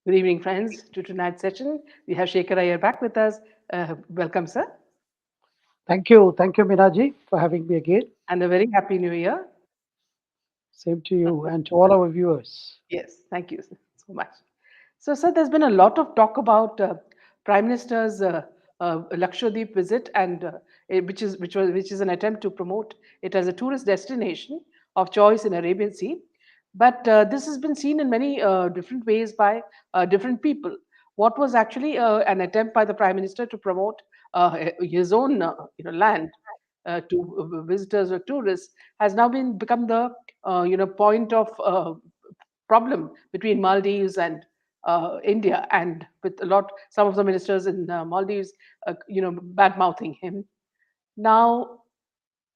Good evening, friends. To tonight's session, we have Shekar Iyer back with us. Welcome, sir, Thank you, Minaji, for having me again. and a very happy New Year. Same to you and to all our viewers. Yes, thank you so much. So, sir, there's been a lot of talk about Prime Minister's Lakshadweep visit, and which is an attempt to promote it as a tourist destination of choice in Arabian Sea. But this has been seen in many different ways by different people. What was actually an attempt by the Prime Minister to promote his own land to visitors or tourists has now been become the point of problem between Maldives and India, and with some of the ministers in Maldives, bad mouthing him. Now,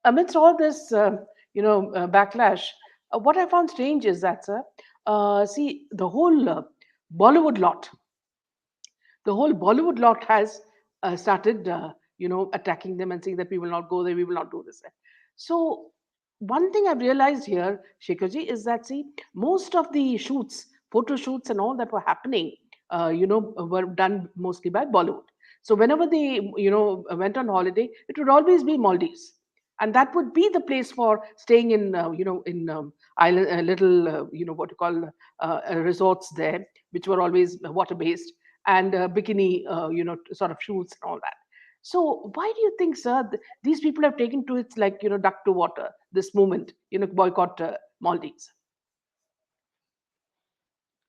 amidst all this, backlash, what I found strange is that, sir, see, the whole Bollywood lot has started, attacking them and saying that we will not go there, we will not do this. So, one thing I've realized here, Shekharji, is that see, most of the shoots, photo shoots, and all that were happening, were done mostly by Bollywood. So, whenever they, went on holiday, it would always be Maldives, and that would be the place for staying in, in island, little, what you call resorts there, which were always water based and bikini, sort of shoots and all that. So why do you think, sir, these people have taken to it like duck to water? This movement, boycott Maldives.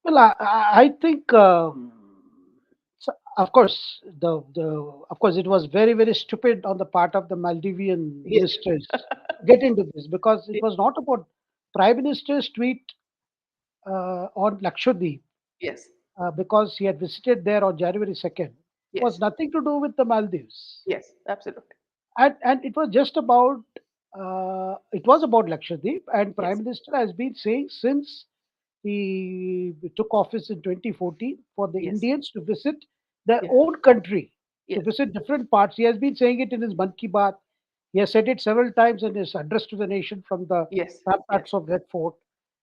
Well, I think, so of course, the of course it was very stupid on the part of the Maldivian Yes, ministers to get into this because it was not about Prime Minister's tweet on Lakshadweep yes, because he had visited there on January 2nd was yes, nothing to do with the Maldives. yes, absolutely. And it was just about it was about Lakshadweep, and Prime Yes, Minister has been saying since he took office in 2014 for the yes, Indians to visit their yeah, own country, to yes, visit different parts. He has been saying it in his Man Ki Baat. He has said it several times in his address to the nation from the yes, yes, ramparts of Red Fort.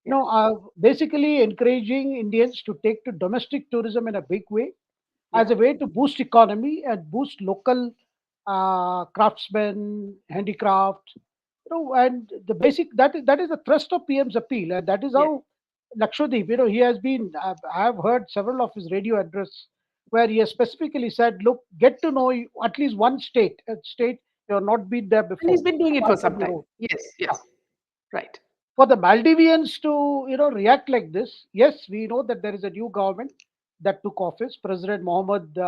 yeah, Basically encouraging Indians to take to domestic tourism in a big way as yeah, a way to boost economy and boost local craftsmen, handicraft, and the basic that is the thrust of PM's appeal, and that is yeah, how Lakshadweep, he has been. I've heard several of his radio address where he has specifically said, "Look, get to know at least one state you have not been there and he's before, been doing it for apart some from your time. own." Yes, Yeah. yes, right. For the Maldivians to react like this, yes, we know that there is a new government that took office. President Mohammed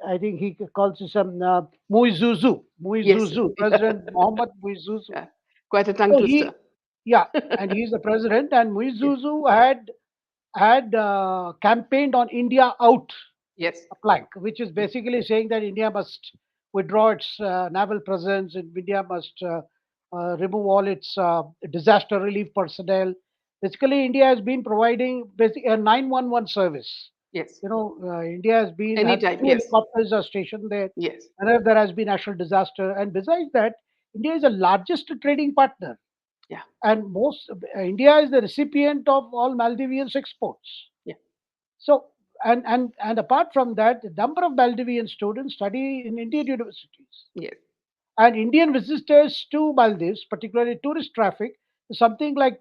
I think he calls it some Yes, Muizuzu, President Mohammed Muizuzu. yeah, quite a tongue So twister. yeah, and he's the president. And Yes, Muizuzu had campaigned on India out yes, a plank, which is basically saying that India must withdraw its naval presence, and India must remove all its disaster relief personnel. Basically, India has been providing basically a 911 service. yes. India has been had Anytime, two yes, helicopters are stationed there yes, whenever there has been natural disaster. And besides that, India is the largest trading partner, yeah, and most India is the recipient of all Maldivians exports. yeah, So, and apart from that, the number of Maldivian students study in Indian universities, yes, and Indian visitors to Maldives, particularly tourist traffic, is something like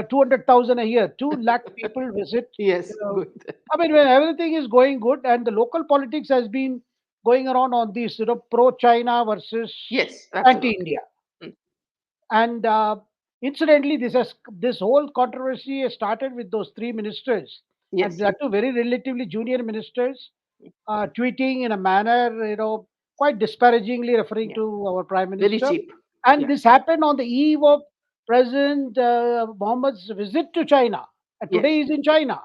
200,000 a year. 2 lakh people visit. yes, You know, good. I mean, when everything is going good, and the local politics has been going around on this, pro-China versus Yes, absolutely. anti-India, Mm. and incidentally, this whole controversy has started with those three ministers, and Yes, that too very relatively junior ministers, tweeting in a manner, quite disparagingly referring yeah, to our prime very minister. cheap. And Yeah, this happened on the eve of President Mohammed's visit to China. And yes, today he's in China,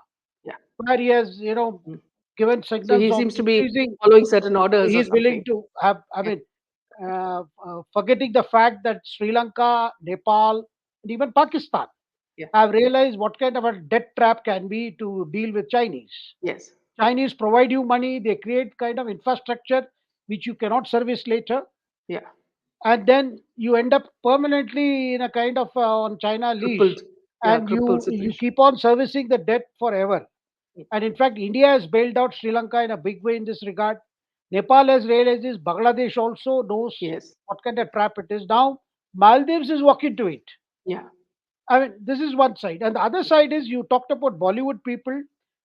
yeah. where he has, Mm. given So signals he of seems to be increasing. following certain orders or He's willing something. to have, I Yeah, mean, forgetting the fact that Sri Lanka, Nepal, and even Pakistan yeah, have realized what kind of a debt trap can be to deal with Chinese. yes, Chinese provide you money, they create kind of infrastructure which you cannot service later, yeah. and then you end up permanently in a kind of on China leash, Crippled. Yeah, and crippled you situation. keep on servicing the debt forever. Mm. And in fact, India has bailed out Sri Lanka in a big way in this regard. Nepal has realized this. Bangladesh also knows Yes. what kind of trap it is. Now, Maldives is walking to it. Yeah. I mean, this is one side. And the other side is you talked about Bollywood people. Yeah.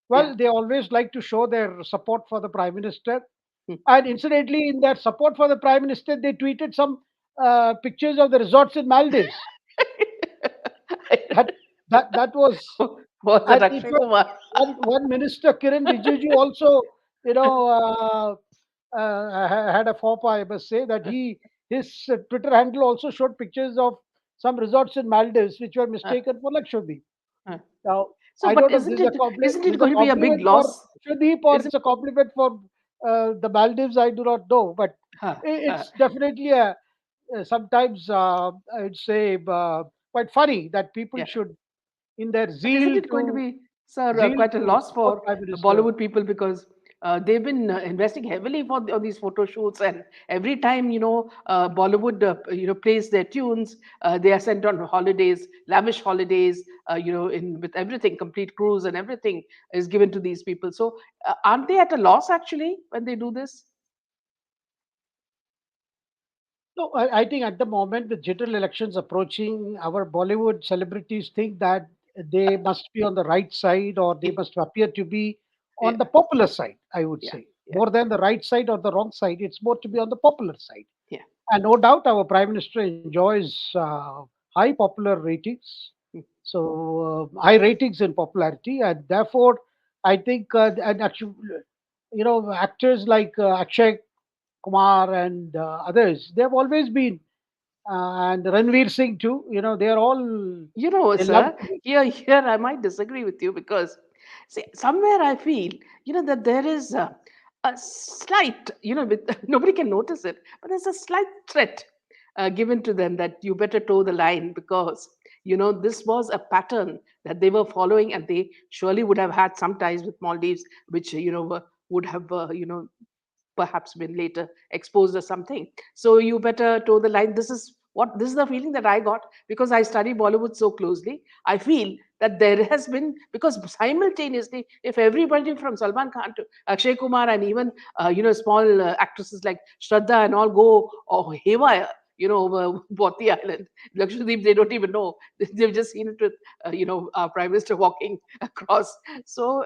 Well, they always like to show their support for the Prime Minister. Mm. And incidentally, in that support for the Prime Minister, they tweeted some pictures of the resorts in Maldives. That that was, Was it and in Akshay fact, Kumar? one minister, Kiran Rijiju, also, you know, had a faux pas. I must say that his Twitter handle also showed pictures of some resorts in Maldives which were Uh, mistaken for Lakshadweep. uh. Now, So, I but don't know if isn't this it is a going to be a big compliment for loss? Lakshadweep or Isn't it's a compliment for the Maldives. I do not know, but uh, uh, it's definitely sometimes I'd say quite funny that people yeah. should, in their But isn't zeal it going to to be, sir, zeal quite a to loss support for Prime Minister. Bollywood people because they've been investing heavily on these photo shoots, and every time Bollywood plays their tunes, they are sent on holidays, lavish holidays, in with everything, complete cruise and everything is given to these people. So aren't they at a loss actually when they do this? No, I think at the moment with general elections approaching, our Bollywood celebrities think that they must be on the right side or they must appear to be Yeah, on the popular side, I would yeah, say. yeah, More than the right side or the wrong side, it's more to be on the popular side. yeah. And no doubt our Prime Minister enjoys high popular ratings. Mm. So, high ratings in popularity. And therefore, I think, and actually, actors like Akshay Kumar and others, they have always been, and Ranveer Singh too. They're all, they love Sir, to be. here I might disagree with you because, see, somewhere I feel, that there is a slight, with, nobody can notice it, but there's a slight threat given to them that you better toe the line because, this was a pattern that they were following and they surely would have had some ties with Maldives, which, would have, perhaps been later exposed or something. So you better toe the line. This is the feeling that I got because I study Bollywood so closely. I feel that there has been, because simultaneously, if everybody from Salman Khan to Akshay Kumar and even small actresses like Shraddha and all go haywire, over Boti Island, Lakshadweep, they don't even know. They've just seen it with our Prime Minister walking across. So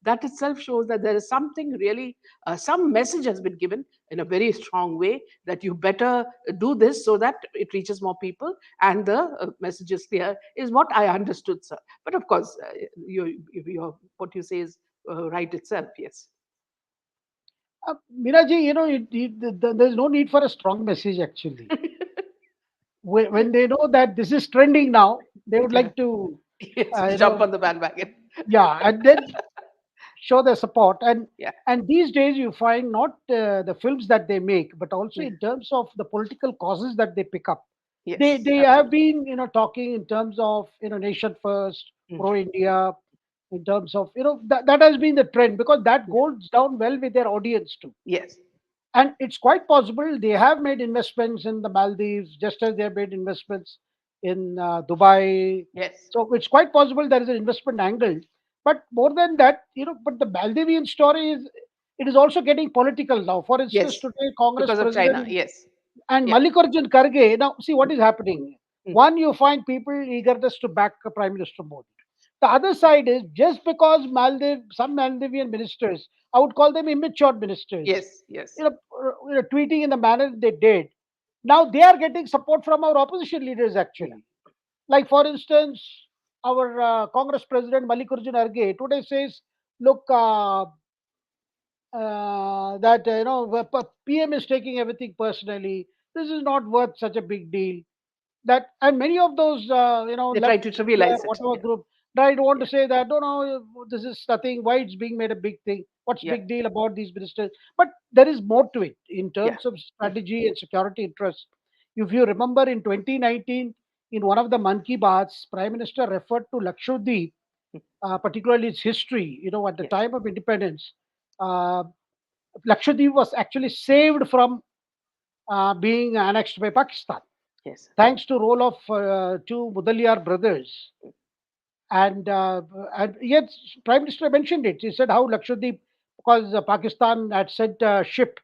that itself shows that there is something really, some message has been given in a very strong way that you better do this so that it reaches more people and the message is clear, is what I understood, sir. But of course, what you say is right itself. Yes. Miraji, there's no need for a strong message actually. When they know that this is trending now, they would Yeah. like to, Yes, uh, you jump know, on the bandwagon. yeah, and then show their support. and Yeah. and these days you find not the films that they make, but also Yeah. in terms of the political causes that they pick up. Yes, They have absolutely. been, talking in terms of, nation first, Mm. pro India, in terms of, that has been the trend because that Yeah. goes down well with their audience too. Yes. And it's quite possible they have made investments in the Maldives, just as they have made investments in Dubai. Yes. So it's quite possible there is an investment angle. But more than that, but the Maldivian story is, it is also getting political now. For instance, Yes. today Congress Because of China. president Yes. and Yeah. Mallikarjun Kharge. Now, see what Mm. is happening. Mm. One, you find people eagerness to back Prime Minister Modi. The other side is just because some Maldivian ministers, I would call them immature ministers, Yes. Yes. tweeting in the manner they did. Now they are getting support from our opposition leaders Yeah. actually. Like for instance, our Congress President Mallikarjun Kharge today says, "Look, that PM is taking everything personally. This is not worth such a big deal." That, and many of those They try left to India, trivialize it. whatever Yeah. group, tried want to Yeah. say that, no, this is nothing. Why it's being made a big thing? What's Yeah. big deal about these ministers? But there is more to it in Yeah. terms of Mm. strategy and security interests. If you remember in 2019, in one of the Man Ki Baats, Prime Minister referred to Lakshadweep, Mm. particularly its history. At the Yes. time of independence, uh, Lakshadweep was actually saved from being annexed by Pakistan, Yes. thanks to role of two Mudaliar brothers. and and yet Prime Minister mentioned it. He said how Lakshadweep, because Pakistan had sent a ship,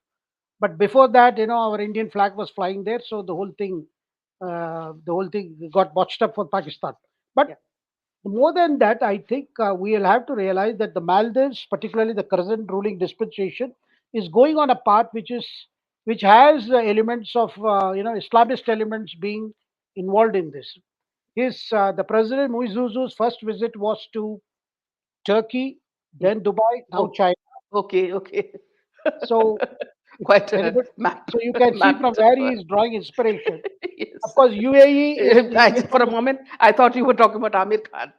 but before that, our Indian flag was flying there, so the whole thing got botched up for Pakistan. But Yeah. more than that, I think we'll have to realize that the Maldives, particularly the present ruling dispensation, is going on a path which has elements of Islamist elements being involved in this. The president Muizuzu's first visit was to Turkey, Mm. then Dubai, now Oh, China. okay, okay. So if Quite a anybody, map, so you can see from mapped where up. he is drawing inspiration. Of Yes. course, UAE is For a from. moment, I thought you were talking about Amir Khan.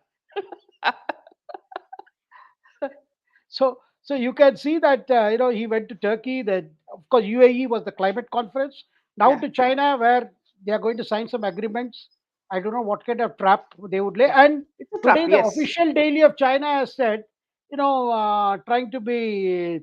So you can see that he went to Turkey. Then of course UAE was the climate conference. Now Yeah, to China, where they are going to sign some agreements. I don't know what kind of trap they would lay. yeah. And It's a trap, today the yes. official daily of China has said, trying to be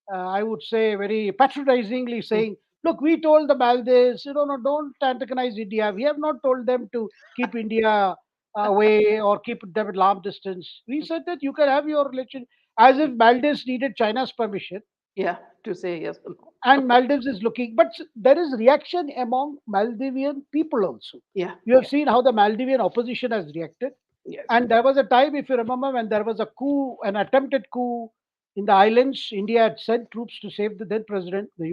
I would say, very patronizingly Mm. saying, look, we told the Maldives, no, don't antagonize India. We have not told them to keep India away or keep them at arm distance. We said that you can have your relation, as if Maldives needed China's permission. Yeah, to say yes or And no. Maldives is looking, but there is reaction among Maldivian people also. Yeah, You have yeah, seen how the Maldivian opposition has reacted. yes, And there was a time, if you remember, when there was a coup, an attempted coup in the islands. India had sent troops to save the then president, the.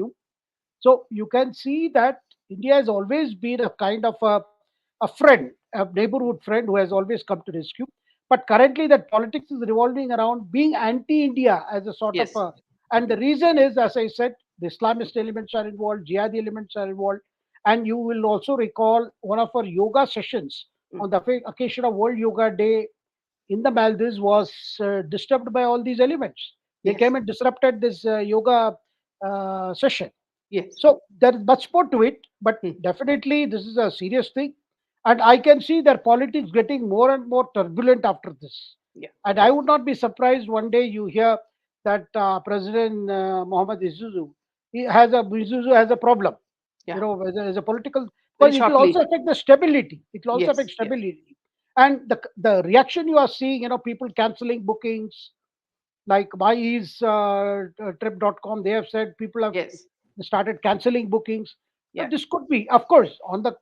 So you can see that India has always been a kind of a friend, a neighborhood friend who has always come to rescue. But currently, that politics is revolving around being anti-India as a sort of yes, a. And the reason is, as I said, the Islamist elements are involved, jihadi elements are involved. And you will also recall one of our yoga sessions mm, on the occasion of World Yoga Day in the Maldives was disturbed by all these elements. They yes, came and disrupted this yoga session. yes, So there is much more to it, but mm, definitely this is a serious thing. And I can see their politics getting more and more turbulent after this. yeah, And I would not be surprised one day you hear that President Mohammad Izuzu has a problem, yeah. as a political, Very because it will also shortly. affect the stability. It will also affect Yes, yes, stability. And the reaction you are seeing, people canceling bookings, like trip.com, they have said people have yes, started canceling bookings. Now, yeah, this could be, of course, on the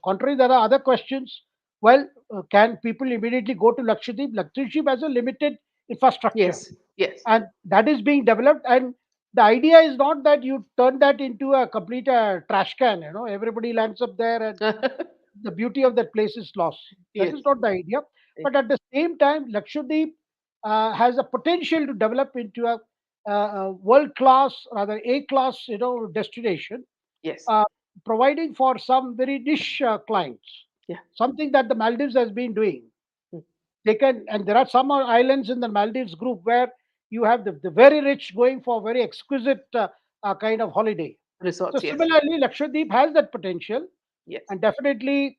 contrary, there are other questions. Well, can people immediately go to Lakshadweep? Lakshadweep has a limited infrastructure, yes, yes. and that is being developed. And the idea is not that you turn that into a complete trash can. Everybody lands up there, and the beauty of that place is lost. That Yes, is not the idea. eh, But at the same time, Lakshadweep has a potential to develop into a world class, rather A class, destination, yes, uh, providing for some very niche clients. yeah, Something that the Maldives has been doing. mm, They can, and there are some islands in the Maldives group where you have the very rich going for very exquisite kind of holiday. So resorts, yes, similarly, Lakshadweep has that potential, yes, and definitely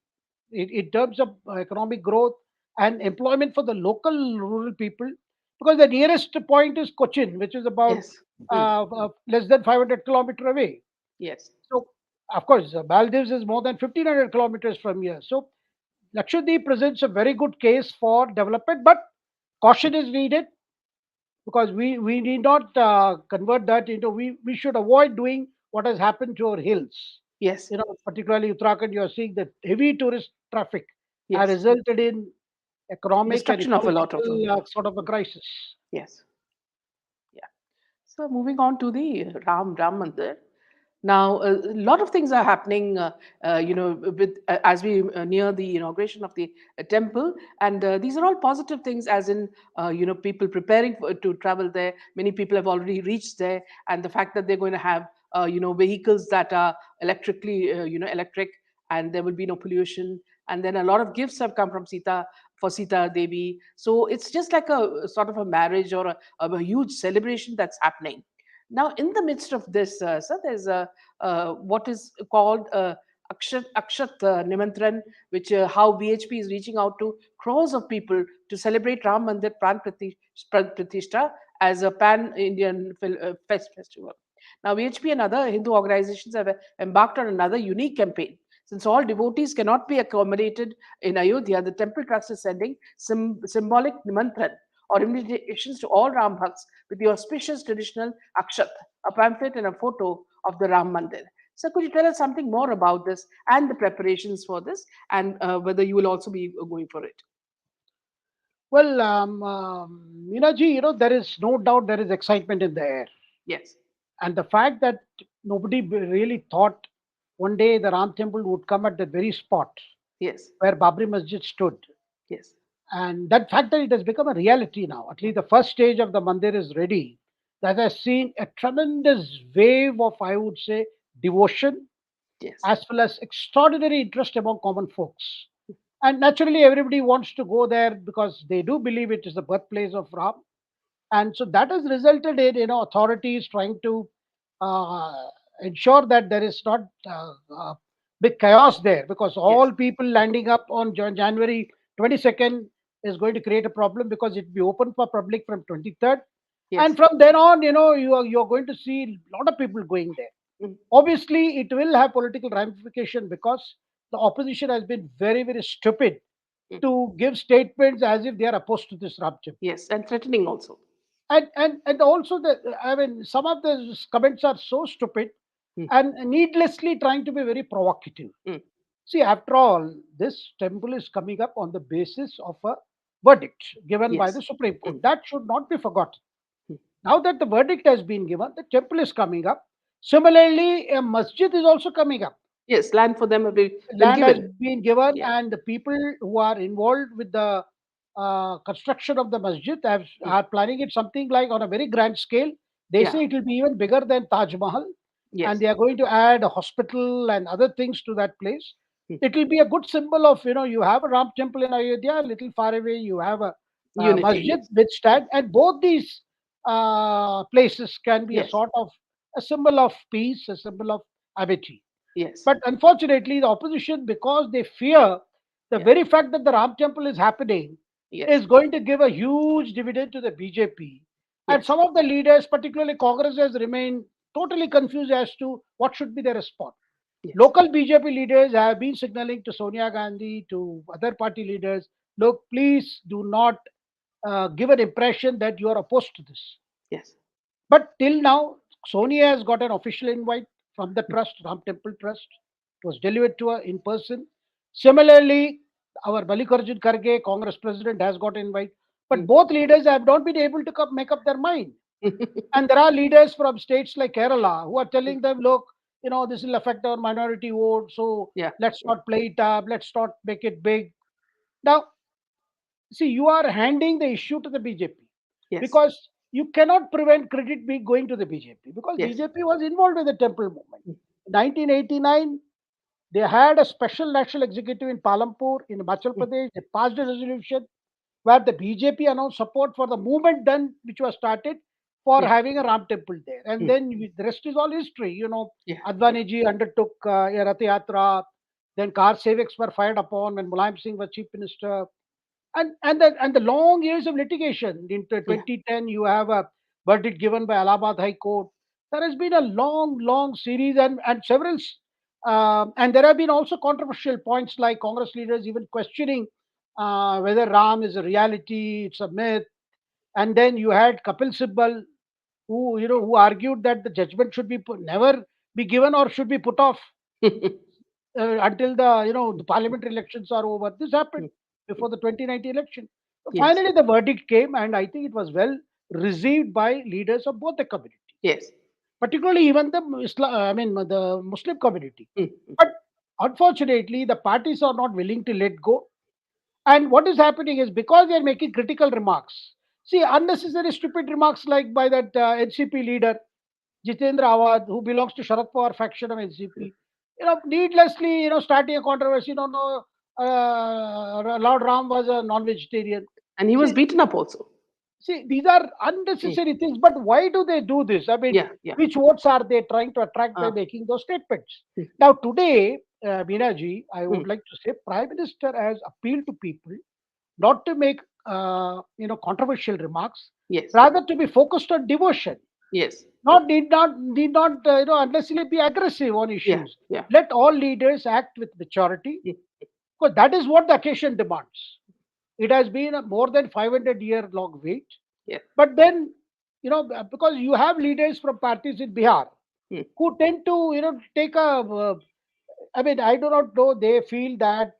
in terms of economic growth and employment for the local rural people, because the nearest point is Cochin, which is about yes, mm, less than 500 kilometer away. yes, So of course Maldives is more than 1500 kilometers from here. So Lakshadweep presents a very good case for development, but caution is needed, because we need not convert that into, we should avoid doing what has happened to our hills. yes, Particularly Uttarakhand, you are seeing that heavy tourist traffic has yes. resulted in economic and Destruction of a lot of, ecological sort of a crisis. yes, yeah. So moving on to the Ram Mandir. Now, a lot of things are happening, with as we near the inauguration of the temple, and these are all positive things. As in, people preparing to travel there. Many people have already reached there, and the fact that they're going to have, vehicles that are electric, and there will be no pollution. And then a lot of gifts have come from Sita Devi. So it's just like a sort of a marriage or a huge celebration that's happening. Now, in the midst of this, sir, there's what is called Akshat Nimantran, which how BHP is reaching out to crores of people to celebrate Ram Mandir Pratishtha as a pan-Indian festival. Now, BHP and other Hindu organizations have embarked on another unique campaign, Since all devotees cannot be accommodated in Ayodhya, the temple trust is sending symbolic nimantran or invitations to all Ram Bhakts with the auspicious traditional akshat, a pamphlet and a photo of the Ram Mandir. So, could you tell us something more about this and the preparations for this, and whether you will also be going for it? Well, Meenaji, there is no doubt there is excitement in the air. Yes, And the fact that nobody really thought one day the Ram temple would come at the very spot yes, where Babri Masjid stood. yes, And that fact that it has become a reality now, at least the first stage of the mandir is ready, that has seen a tremendous wave of, I would say, devotion yes, as well as extraordinary interest among common folks. And naturally, everybody wants to go there because they do believe it is the birthplace of Ram. And so that has resulted in authorities trying to uh, ensure that there is not big chaos there, because yes, all people landing up on January 22nd is going to create a problem, because it will be open for public from 23rd, and yes, from then on, you're going to see a lot of people going there. mm, Obviously it will have political ramification, because the opposition has been very, very stupid mm, to give statements as if they are opposed to this rupture. yes, and threatening also. And also, I mean, some of the comments are so stupid Mm, and needlessly trying to be very provocative. mm, See, after all, this temple is coming up on the basis of a verdict given by the yes, Supreme Court. mm, That should not be forgotten. mm, Now that the verdict has been given, the temple is coming up. Similarly, a masjid is also coming up. yes. Land for them have been Land has given. been given, Yeah. and the people who are involved with the construction of the masjid Mm, are planning it something like on a very grand scale. They yeah. say it will be even bigger than Taj Mahal, and Yes. they are going to add a hospital and other things to that place. Mm, It will be a good symbol of, you have a Ram temple in Ayodhya, a little far away you have a unity. masjid Yes. which stand, and both these places can be a Yes. sort of a symbol of peace, a symbol of amity. Yes. But unfortunately, the opposition, because they fear the Yeah. very fact that the Ram temple is happening, Yes. is going to give a huge dividend to the BJP. And Yes. some of the leaders, particularly Congress, has remained totally confused as to what should be their response. Yes. Local BJP leaders have been signaling to Sonia Gandhi, to other party leaders, look, please do not give an impression that you are opposed to this. Yes. But till now, Sonia has got an official invite from the trust, Ram Temple Trust. It was delivered to her in person. Similarly, our Mallikarjun Kharge, Congress president, has got an invite. But Mm. both leaders have not been able to make up their mind. And there are leaders from states like Kerala who are telling them, look, this will affect our minority vote, so Yeah. let's Yeah. not play it up, let's not make it big. Now, see, you are handing the issue to the BJP, Yes. because you cannot prevent credit being going to the BJP, because Yes. BJP was involved with the temple movement. Mm, In 1989, they had a special national executive in Palampur in Himachal mm, Pradesh. They passed a resolution where the BJP announced support for the movement done, which was started for yeah. having a Ram temple there. And Mm, then the rest is all history. yeah. Yeah. Advani ji undertook a Rath Yatra. Then car Sevaks were fired upon when Mulayam Singh was chief minister, and the long years of litigation. In Yeah. 2010, you have a verdict given by Allahabad High Court. There has been a long series, and several, and there have been also controversial points, like Congress leaders even questioning whether Ram is a reality, it's a myth. And then you had Kapil Sibal, who argued that the judgment should be never be given, or should be put off until the parliamentary elections are over. This happened Mm, mm, before the 2019 election. So yes. finally, the verdict came, and I think it was well received by leaders of both the communities, Yes. particularly even the the Muslim community. Mm, mm, But unfortunately, the parties are not willing to let go. And what is happening is, because they are making critical remarks. See, unnecessary stupid remarks like by that NCP leader Jitendra Awad, who belongs to Sharad Pawar faction of NCP, needlessly, starting a controversy. No, Lord Ram was a non-vegetarian. and he was See, beaten up also. these are Mm, unnecessary things. But why do they do this? I mean, yeah. Yeah. which votes are they trying to attract by Uh, making those statements? mm, Now, today, Meena I would mm, like to say, Prime Minister has appealed to people not to make, controversial remarks, yes. rather to be focused on devotion. Yes. Not unnecessarily be aggressive on Yeah. issues. Yeah. Let all leaders act with maturity, Yeah. because that is what the occasion demands. It has been a more than 500-year long wait. Yeah. But then, because you have leaders from parties in Bihar Mm. who tend to, take I mean, I do not know. They feel that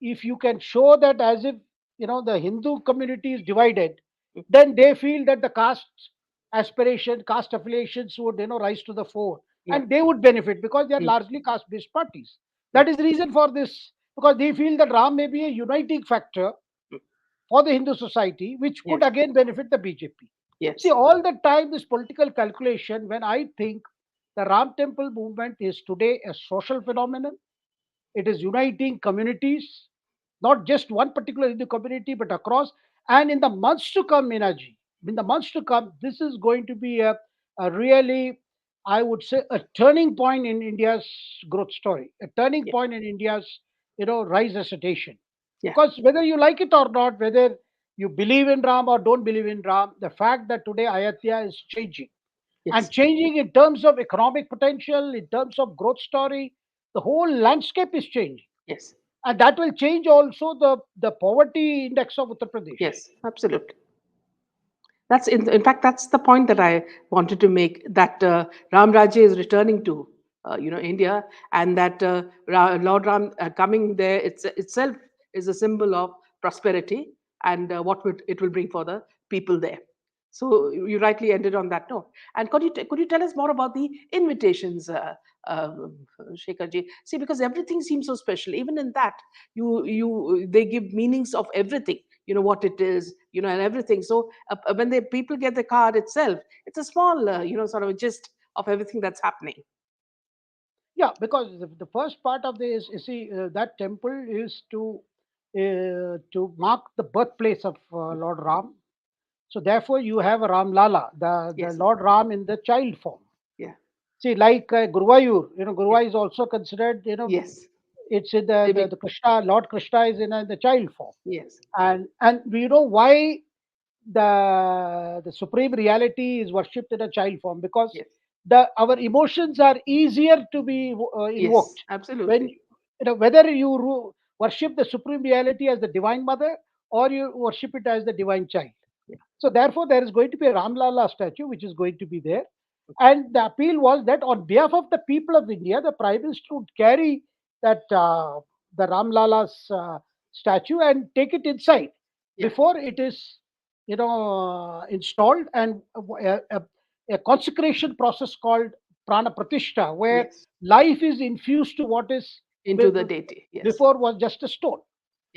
if you can show that as if the Hindu community is divided, Mm. then they feel that the caste affiliations would rise to the fore, Yeah. and they would benefit because they are Mm. largely caste-based parties. Yeah. That is the reason for this, because they feel that Ram may be a uniting factor Mm. for the Hindu society, which could Yes. again benefit the BJP. See, Yes. all the time, this political calculation, when I think the Ram Temple movement is today a social phenomenon, it is uniting communities, not just one particular Hindu community, but across. And in the months to come, Minaji, in the months to come, this is going to be a really, I would say, a turning point in India's growth story, a turning Yeah. point in India's, rise as a nation. Yeah. Because whether you like it or not, whether you believe in Ram or don't believe in Ram, the fact that today Ayodhya is changing, and Yes. changing in terms of economic potential, in terms of growth story, the whole landscape is changing, Yes. and that will change also the poverty index of Uttar Pradesh. Yes. Absolutely. That's in fact that's the point that I wanted to make, that Ram Rajya is returning to India, and that Lord Ram coming there itself is a symbol of prosperity, and it will bring for the people there. So you rightly ended on that note. And could you tell us more about the invitations, uh, Shekhar ji? See, because everything seems so special. Even in that, you they give meanings of everything. You know what it is, and everything. So when the people get the card itself, it's a small, sort of a gist of everything that's happening. Yeah, because the first part of this, you see, that temple is to mark the birthplace of Lord Ram. So therefore, you have a Ram Lala, the Yes. Lord Ram in the child form. Yeah. See, like Guruvayur, Yeah. Guruvayur is also considered, Yes. it's in the Baby. Krishna, Lord Krishna is in the child form. Yes. And we know why the supreme reality is worshipped in a child form, because Yes. the our emotions are easier to be Yes. invoked when Absolutely. whether you worship the supreme reality as the divine mother, or you worship it as the divine child. Yeah. So therefore, there is going to be a Ramlala statue which is going to be there. And the appeal was that on behalf of the people of India, the Prime Minister would carry that the Ramlala's statue and take it inside Yeah. before it is, installed, and a consecration process called Prana Pratishta, where Yes. life is infused to what is Into the deity. Yes. before was just a stone.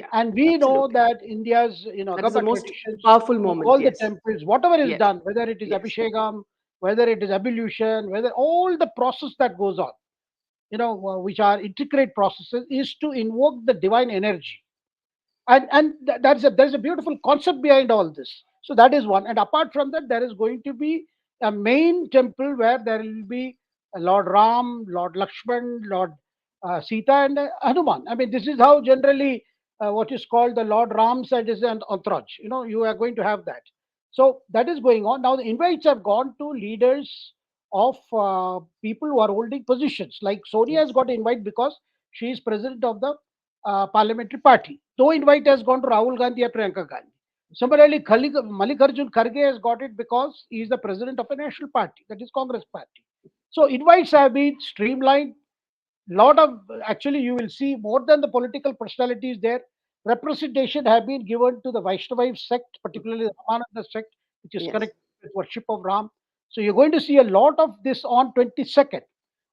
Yeah. And we know Absolutely. that India's That is the Agama most traditions, powerful moment. all the Yes. temples, whatever is Yes. done, whether it is Yes. Abhishekam, whether it is ablution, whether all the process that goes on, which are intricate processes, is to invoke the divine energy. And there's a beautiful concept behind all this. So that is one. And apart from that, there is going to be a main temple where there will be Lord Ram, Lord Lakshman, Lord Sita, and Hanuman. I mean, this is how generally what is called the Lord Ram's and his entourage, you are going to have that. So that is going on now. The invites have gone to leaders of people who are holding positions, like Sonia has Yes. got invite because she is president of the parliamentary party. No invite has gone to Rahul Gandhi or Priyanka Gandhi. Similarly, Mallikarjun Kharge has got it because he is the president of a national party, that is Congress party. So invites have been streamlined. Lot of, actually, you will see more than the political personalities there. Representation have been given to the Vaishnava sect, particularly the Ramananda sect, which is Yes. connected with worship of Ram. So you're going to see a lot of this on 22nd.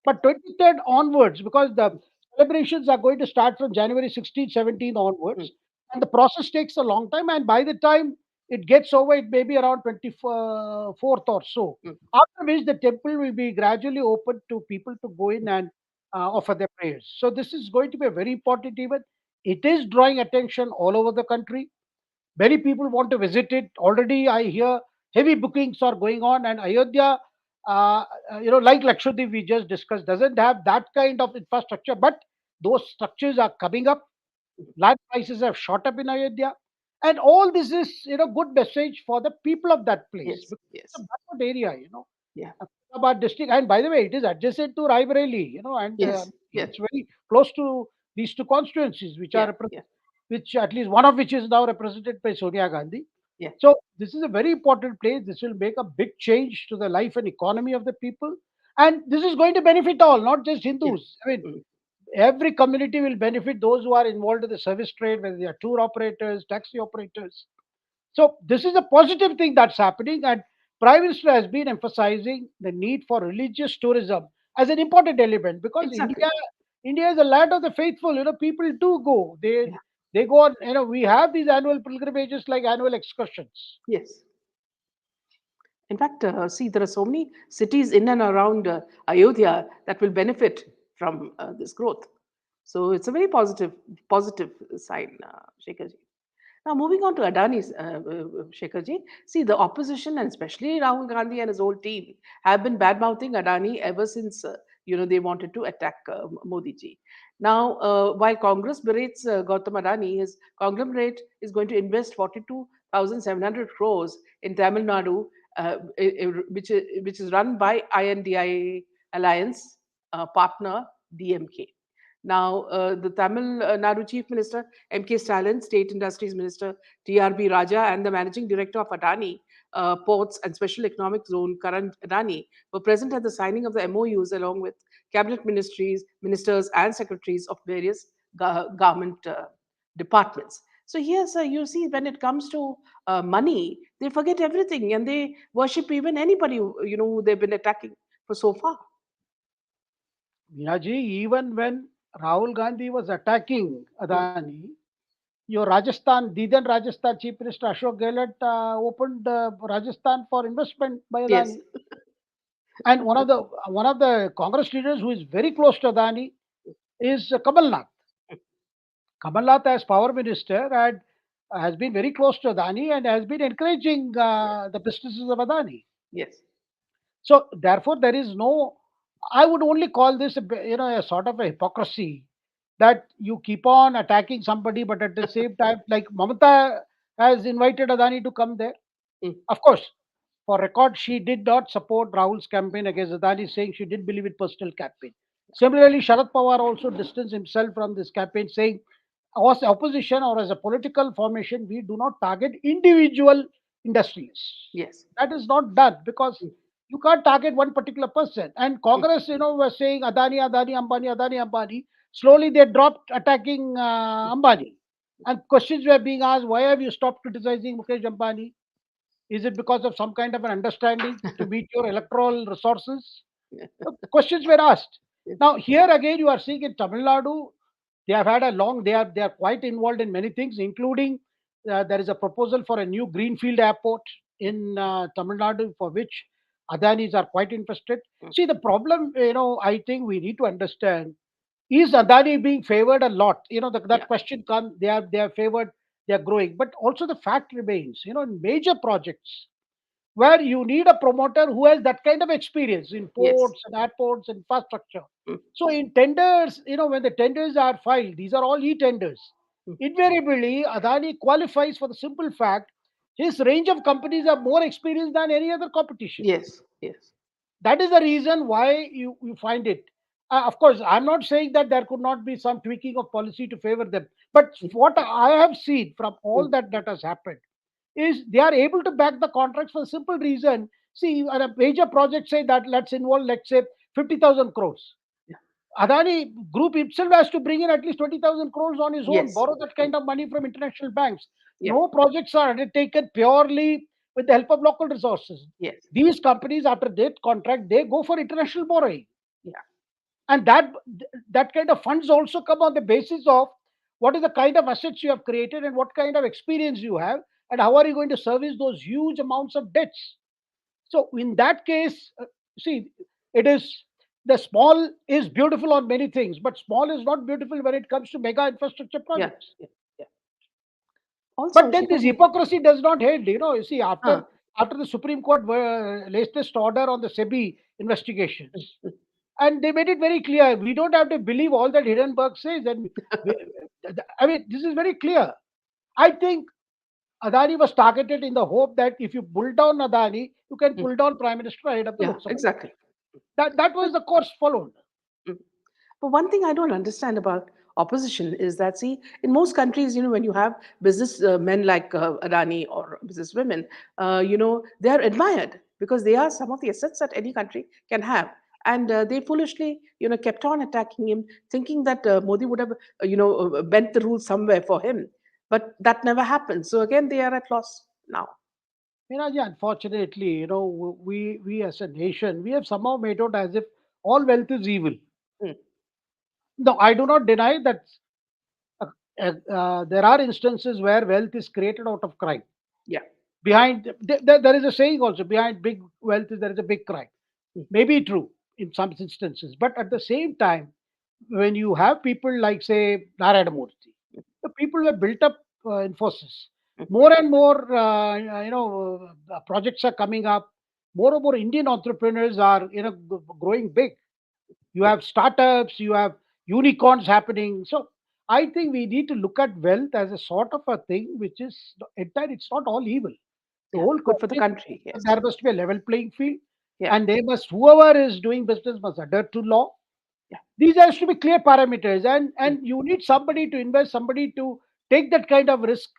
But 23rd onwards, because the celebrations are going to start from January 16th, 17th Mm. onwards, and the process takes a long time. And by the time it gets over, it may be around 24th or so. Mm. After which the temple will be gradually opened to people to go in and offer their prayers. So this is going to be a very important event. It is drawing attention all over the country. Many people want to visit it. Already, I hear heavy bookings are going on, and Ayodhya, like Lakshadweep we just discussed, doesn't have that kind of infrastructure, but those structures are coming up. Land prices have shot up in Ayodhya, and all this is good message for the people of that place, Yes. because it's a Yes. backward area. Yeah. Ahmedabad district, and by the way, it is adjacent to Raebareli, and Yes. Yes. it's very close to these two constituencies, Yeah. Yeah. which at least one of which is now represented by Sonia Gandhi. Yeah. So this is a very important place. This will make a big change to the life and economy of the people, and this is going to benefit all, not just Yeah. Hindus. I mean, Mm. every community will benefit. Those who are involved in the service trade, whether they are tour operators, taxi operators. So this is a positive thing that's happening, and Prime Minister has been emphasizing the need for religious tourism as an important element because Exactly. India is a land of the faithful. People do go. Yeah. They go on. We have these annual pilgrimages like annual excursions. Yes. In fact, see, there are so many cities in and around Ayodhya that will benefit from this growth. So it's a very positive sign, Shekharji. Now, moving on to Adani's, Shekharji. See, the opposition and especially Rahul Gandhi and his whole team have been bad mouthing Adani ever since they wanted to attack Modi ji. Now, while Congress berates Gautam Adani, his conglomerate is going to invest 42,700 crores in Tamil Nadu, which is run by INDI Alliance partner DMK. Now, the Tamil Nadu Chief Minister M.K. Stalin, State Industries Minister T.R.B. Raja, and the Managing Director of Adani Ports and Special Economic Zone, Karan Adani, were present at the signing of the MOUs along with cabinet ministers, and secretaries of various government departments. So here, sir, you see, when it comes to money, they forget everything and they worship even anybody who they've been attacking for so far. Meenaji, even when Rahul Gandhi was attacking Mm. Adani, your the then Rajasthan Chief Minister Ashok Gehlot opened Rajasthan for investment by Yes. Adani. And one of the Congress leaders who is very close to Adani is Kamal Nath. Kamal Nath, as power minister, has been very close to Adani and has been encouraging Yeah. the businesses of Adani. Yes. So therefore, there is no. I would only call this a sort of a hypocrisy that you keep on attacking somebody, but at the same time, like Mamata has invited Adani to come there. Mm. Of course, for record, she did not support Rahul's campaign against Adani, saying she did believe in personal campaign. Similarly, Sharad Pawar also distanced himself from this campaign, saying, as opposition or as a political formation, we do not target individual industries. Yes. That is not done because Mm. you can't target one particular person. And Mm. Congress, was saying Adani, Adani, Ambani, Adani, Ambani. Slowly, they dropped attacking Ambani. And questions were being asked, why have you stopped criticizing Mukesh Ambani? Is it because of some kind of an understanding to meet your electoral resources? Yeah. Questions were asked. Yeah. Now, here again, you are seeing in Tamil Nadu, they have had a long. They are quite involved in many things, including there is a proposal for a new greenfield airport in Tamil Nadu, for which Adanis are quite interested. Mm. See, the problem, I think we need to understand is Adani being favored a lot? That Yeah. question comes. They are favored. They are growing, but also the fact remains. In major projects where you need a promoter who has that kind of experience in Yes. ports and airports, infrastructure. Mm. So in tenders, when the tenders are filed, these are all e-tenders. Mm. Invariably, Adani qualifies for the simple fact his range of companies are more experienced than any other competition. Yes. Yes. That is the reason why you find it. Of course, I'm not saying that there could not be some tweaking of policy to favor them. But Mm. what I have seen from all Mm. that has happened is they are able to back the contracts for a simple reason. See, on a major project, say that let's involve, let's say, 50,000 crores. Yeah. Adani Group itself has to bring in at least 20,000 crores on his own, Yes. borrow that kind of money from international banks. Yeah. No projects are undertaken purely with the help of local resources. Yes. These companies, after that contract, they go for international borrowing. Yeah. And that kind of funds also come on the basis of what is the kind of assets you have created and what kind of experience you have and how are you going to service those huge amounts of debts. So in that case, see, it is the small is beautiful on many things, but small is not beautiful when it comes to mega infrastructure Yeah. projects. Yeah. Yeah. Also, But then this Shekharji. hypocrisy does not end. You see, Huh. after the Supreme Court latest order on the SEBI Mm. investigations, Mm. and they made it very clear we don't have to believe all that Hindenburg says. And we, I mean, this is very clear. I think Adani was targeted in the hope that if you pull down Adani, you can Mm. pull down Prime Minister ahead of the Yeah, Lok Sabha election. exactly. That But was the course followed. mm. But one thing I don't understand about opposition is that, see, in most countries, when you have business men like Adani or business women, they are admired because they are some of the assets that any country can have. And they foolishly, kept on attacking him, thinking that Modi would have, bent the rules somewhere for him. But that never happened. So again, they are at loss now. Yeah, unfortunately, we as a nation, we have somehow made out as if all wealth is evil. Mm. No, I do not deny that there are instances where wealth is created out of crime. Yeah. There is a saying also, behind big wealth there is a big crime. Mm. Maybe true in some instances, but at the same time, when you have people like, say, Narayana Murthy, the people who have built up Infosys, Mm. more and more, projects are coming up. More and more Indian entrepreneurs are, growing big. You have startups, you have unicorns happening. So I think we need to look at wealth as a sort of a thing which is entire. It's not all evil. The Yeah. whole Good for the concept country. that Yes. there must be a level playing field, Yeah. and they must, whoever is doing business must adhere to law. Yeah. These has to be clear parameters, and Mm. and you need somebody to invest, somebody to take that kind of risk,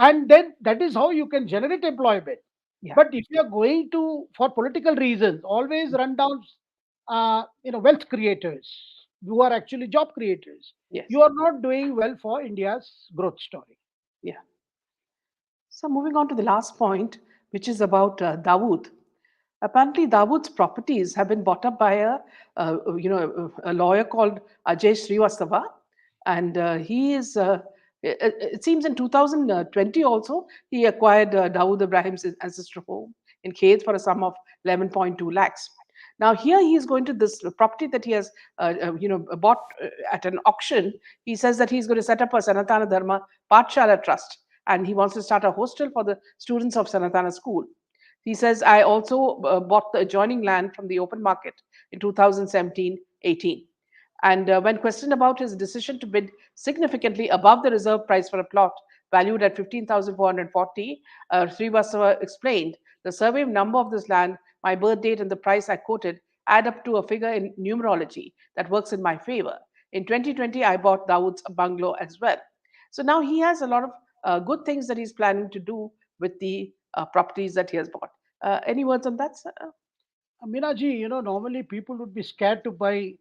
and then that is how you can generate employment. Yeah. But if you are going to, for political reasons, always run down, wealth creators who are actually job creators, Yes. you are not doing well for India's growth story. Yeah. So moving on to the last point, which is about Dawood. Apparently, Dawood's properties have been bought up by a lawyer called Ajay Srivastava, and he is. It seems in 2020 also he acquired Dawood Ibrahim's ancestor home in Khed for a sum of 11.2 lakhs. Now here he is going to this property that he has bought at an auction. He says that he's going to set up a Sanatana Dharma Pathshala trust, and he wants to start a hostel for the students of Sanatana school. He says, I also bought the adjoining land from the open market in 2017-18. And when questioned about his decision to bid significantly above the reserve price for a plot valued at 15,440, Srivastava explained the survey number of this land, my birth date, and the price I quoted add up to a figure in numerology that works in my favor. In 2020, I bought Dawood's bungalow as well. So now he has a lot of good things that he's planning to do with the properties that he has bought. Any words on that, sir? Minaji, normally people would be scared to buy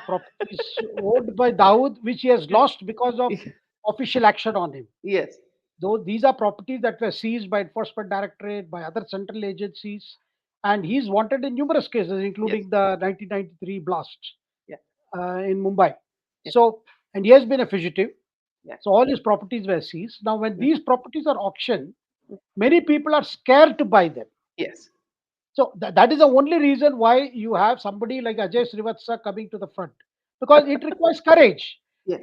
properties owned by Dawood, which he has lost because of official action on him. Yes, Though these are properties that were seized by Enforcement Directorate, by other central agencies, and he's wanted in numerous cases, yes, including the 1993 blast yeah, in Mumbai. yeah, So, and he has been a fugitive. yeah, So all his properties were seized. Now, when mm, these properties are auctioned, mm, many people are scared to buy them. yes, So that is the only reason why you have somebody like Ajay Srivatsa coming to the front, because it requires courage. yes,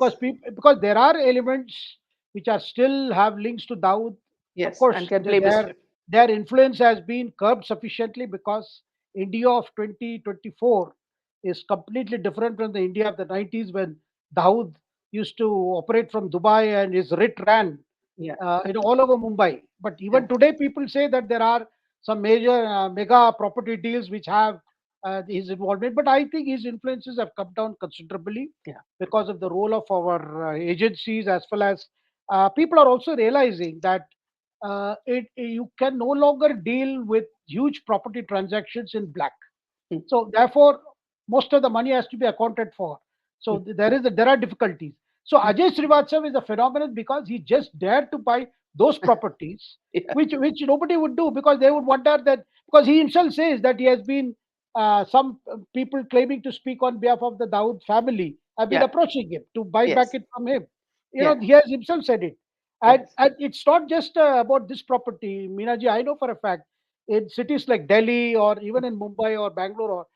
Because there are elements which are still have links to Dawood. Of yes, and course, can play mischief. their influence has been curbed sufficiently, because India of 2024 is completely different from the India of the 90s, when Dawood used to operate from Dubai and his writ ran Yeah, all over Mumbai. But yeah, even today, people say that there are some major mega property deals which have his involvement. But I think his influences have come down considerably yeah, because of the role of our agencies, as well as people are also realizing that you can no longer deal with huge property transactions in black. mm, So therefore, most of the money has to be accounted for. So mm, there are difficulties. So mm, Ajay Srivatsav is a phenomenon because he just dared to buy those properties, yeah, which nobody would do, because they would wonder that, because he himself says that he has been some people claiming to speak on behalf of the Dawood family have been yeah, approaching him to buy back yes, it from him. yeah, He has himself said it, yes, and it's not just about this property, Minaji. I know for a fact in cities like Delhi, or even in Mumbai or Bangalore, or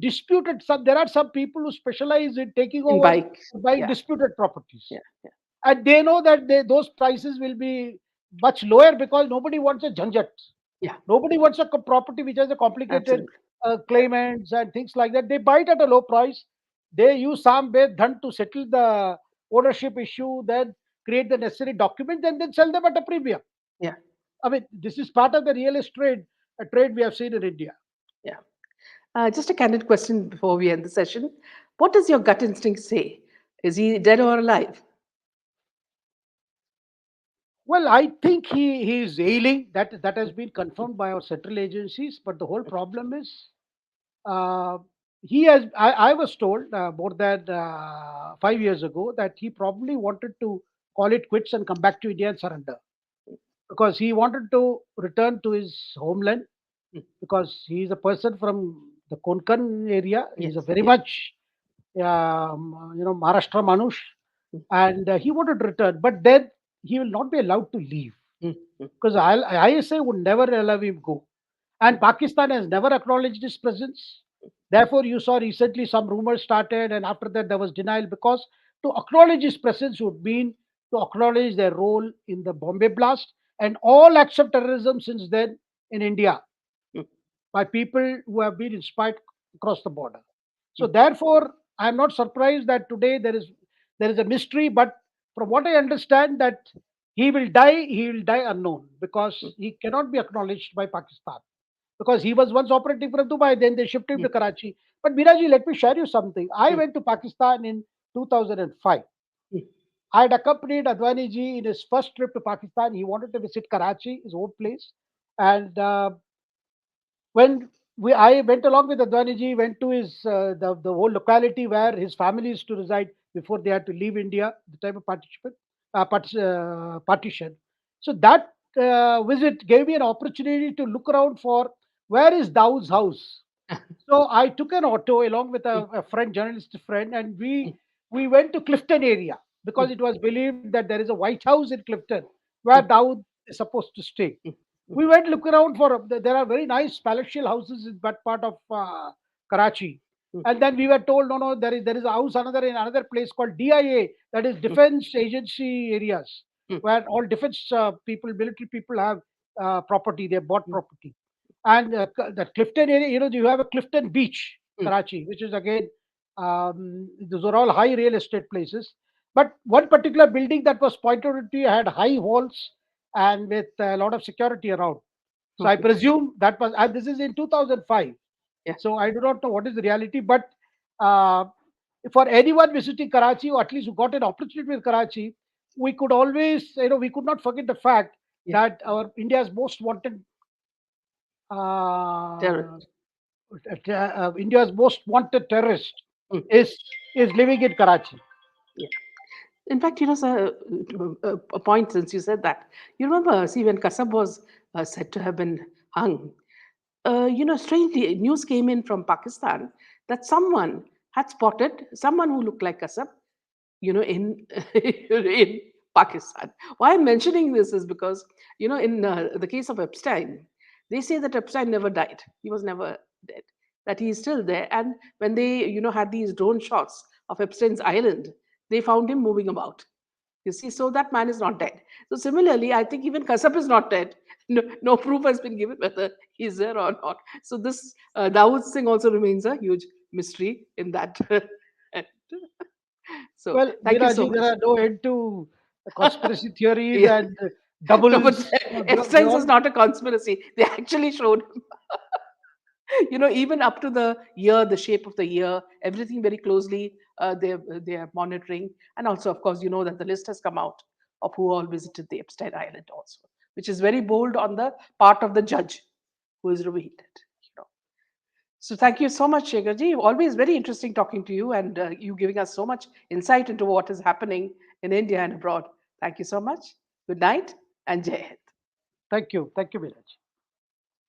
disputed, some there are some people who specialize in taking in over bikes. buying Yeah, disputed properties, yeah, yeah, and they know that those prices will be much lower, because nobody wants a janjat. yeah, Nobody wants a property which has a complicated absolutely. Yeah, claimants and things like that. They buy it at a low price. They use some bed dhan to settle the ownership issue, then create the necessary documents, and then sell them at a premium. Yeah, I mean, this is part of the real estate trade, a trade we have seen in India. yeah. Just a candid question before we end the session. What does your gut instinct say? Is he dead or alive? Well, I think he is ailing. That has been confirmed by our central agencies. But the whole problem is, uh, he has. I was told more than 5 years ago that he probably wanted to call it quits and come back to India and surrender, because he wanted to return to his homeland, Mm. because he is a person from the Konkan area. He's a Yes, very yes. much Maharashtra Manush, Mm, and he wanted to return, but then he will not be allowed to leave, mm, mm, because ISA would never allow him go. And mm, Pakistan has never acknowledged his presence. Therefore, you saw recently some rumors started, and after that, there was denial, because to acknowledge his presence would mean to acknowledge their role in the Bombay blast and all acts of terrorism since then in India mm, by people who have been inspired across the border. So mm, therefore, I am not surprised that today there is a mystery. But from what I understand, that he will die unknown, because mm, he cannot be acknowledged by Pakistan, because he was once operating from Dubai, then they shifted him mm, to Karachi. But Miraji, let me share you something. I mm, went to Pakistan in 2005. mm, I had accompanied Adani ji in his first trip to Pakistan. He wanted to visit Karachi, his own place, and when I went along with Advaniji, went to his the whole locality where his family used to reside before they had to leave India, the time of partition. So that visit gave me an opportunity to look around for where is Dawood's house. So I took an auto along with mm, a friend, journalist friend, and mm, we went to Clifton area, because mm, it was believed that there is a White House in Clifton where mm, Dawood is supposed to stay. mm, mm, We went look around for, there are very nice palatial houses in that part of Karachi. mm, And then we were told, no, there is a house another in another place called DIA, that is mm, defense agency areas, mm, where all defense people, military people have property. They bought mm, property. And the Clifton area, you have a Clifton Beach, mm. Karachi, which is again, those are all high real estate places. But one particular building that was pointed out to you had high walls and with a lot of security around. So I Okay. presume that was, and this is in 2005. Yeah. So I do not know what is the reality, but uh, for anyone visiting Karachi, or at least who got an opportunity with Karachi, we could always, we could not forget the fact Yeah. that our India's most wanted, uh, Terror. India's most wanted terrorist Mm, is is living in Karachi. yeah. In fact, sir, a point since you said that. You remember, see, when Kasab was said to have been hung, strangely, news came in from Pakistan that someone had spotted someone who looked like Kasab, in in Pakistan. Why I'm mentioning this is because, in the case of Epstein, they say that Epstein never died. He was never dead. That he is still there. And when they, had these drone shots of Epstein's island, they found him moving about. You see, so that man is not dead. So similarly, I think even Kasab is not dead. No proof has been given whether he's there or not. So this Dawood Singh also remains a huge mystery in that. So Well, thank you so Miraji, much. there are no end to conspiracy theories Yeah. and No, but doubles. They Epstein's all. is not a conspiracy. They actually showed him, even up to the year, the shape of the year, everything very closely. They are monitoring, and also, of course, you know that the list has come out of who all visited the Epstein Island, also, which is very bold on the part of the judge who is revealed it. So thank you so much, Shekharji. Always very interesting talking to you, and you giving us so much insight into what is happening in India and abroad. Thank you so much. Good night and Jai Hind. Thank you. Thank you, Miraji.